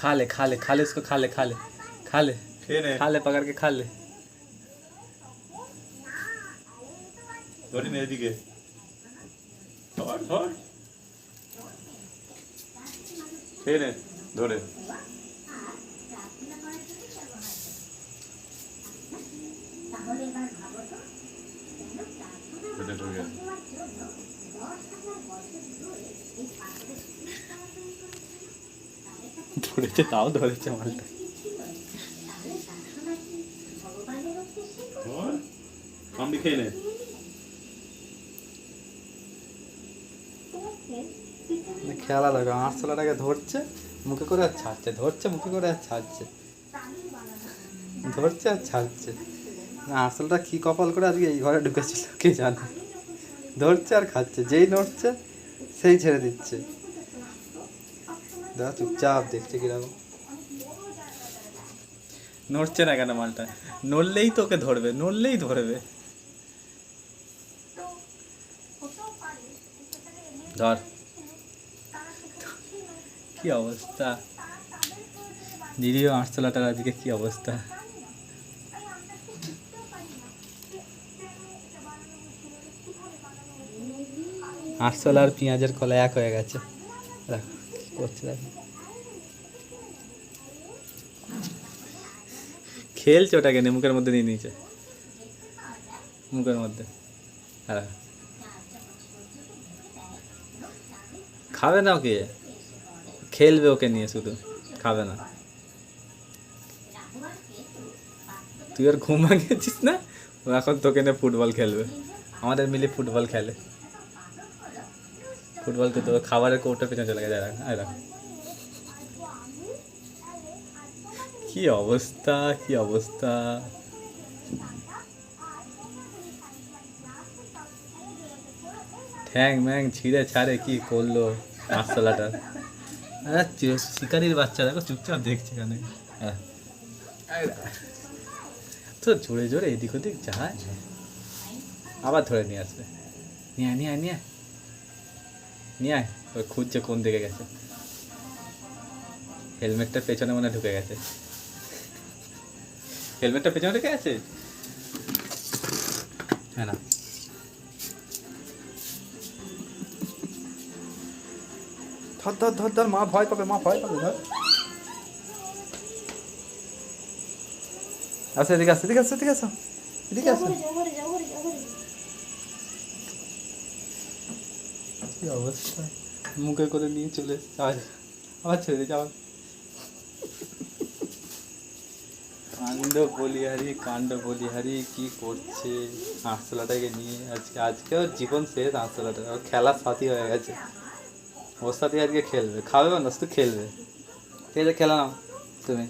खा ले खा ले खा ले उसको, खा ले खा ले खा ले खा ले, पकड़ के खा ले। ধরি না এদিকে, ধর ধর, খেয়ে নে ধরে। ধরেছে, তাও ধরেছে মালটা। আমি খেয়ে নে। খেলা দেখো, আরশোলাটাকে ধরছে মুখে করে আর ছাড়ছে, ধরছে মুখে করে আর ছাড়ছে, ধরছে আর ছাড়ছে। আরশোলাটা কি কপাল করে আজকে এই ঘরে ঢুকেছিল কে জানে। ধরছে আর খাচ্ছে, যেই নড়ছে সেই ছেড়ে দিচ্ছে। দাদা চুপচাপ দেখছে কিরকম। নড়ছে না কেন মালটা? নড়লেই তোকে ধরবে, নড়লেই ধরবে। ধর, কি অবস্থা দিদিও আরশোলাটার আজকে কি অবস্থা। আরশোলা আর পেঁয়াজের কলা এক হয়ে গেছে। দেখো কি করছে, দেখো খেলছে ওটাকে নিয়ে, মুখের মধ্যে নিয়ে নিয়েছে, মুখের মধ্যে। হ্যাঁ, খাবে না ওকে, খেলবে ওকে নিয়ে, শুধু খাবে না। তুই আর ঘুম ভাঙিয়েছিস না, ও এখন তোকে নিয়ে ফুটবল খেলবে, আমাদের মিলে ফুটবল খেলে। ফুটবল খেলতে খাবারের কৌটার পেছনে চলে গেছে। দেখো কি অবস্থা, কি অবস্থা। ঠ্যাং ম্যাং ছিঁড়ে ছাড়ে কি করলো আরশোলাটা। শিকারির বাচ্চা দেখো চুপচাপ দেখছে কেন। তো জোরে জোরে এদিক ওদিক যায়, আবার ধরে নিয়ে আসবে। নিয়ে নিয়ে নিয়ে নিয়ে আয়। ওই খুঁজছে কোন দিকে গেছে, হেলমেটটা পেছনে মনে ঢুকে গেছে, হেলমেটটা পেছনে ঢুকে গেছে। হ্যাঁ না, ধর ধর ধর ধর, মা ভয় পাবে, মা ভয় পাবে, ধর। আচ্ছা এদিকে আসো, এদিকে আসো, এদিকে আসো, এদিকে আসো। কি অবস্থা, মুখে করে নিয়ে চলে আবার ছেড়ে দিচ্ছে আবার। কাণ্ড বলিহারি কি করছে আরশোলাটাকে নিয়ে। আজকেও জীবন শেষ আরশোলাটা, খেলার সাথী হয়ে গেছে। ওর সাথে আজকে খেলবে, খাবে না শুধু খেলবে। ঠিক আছে খেলা নাও তুমি।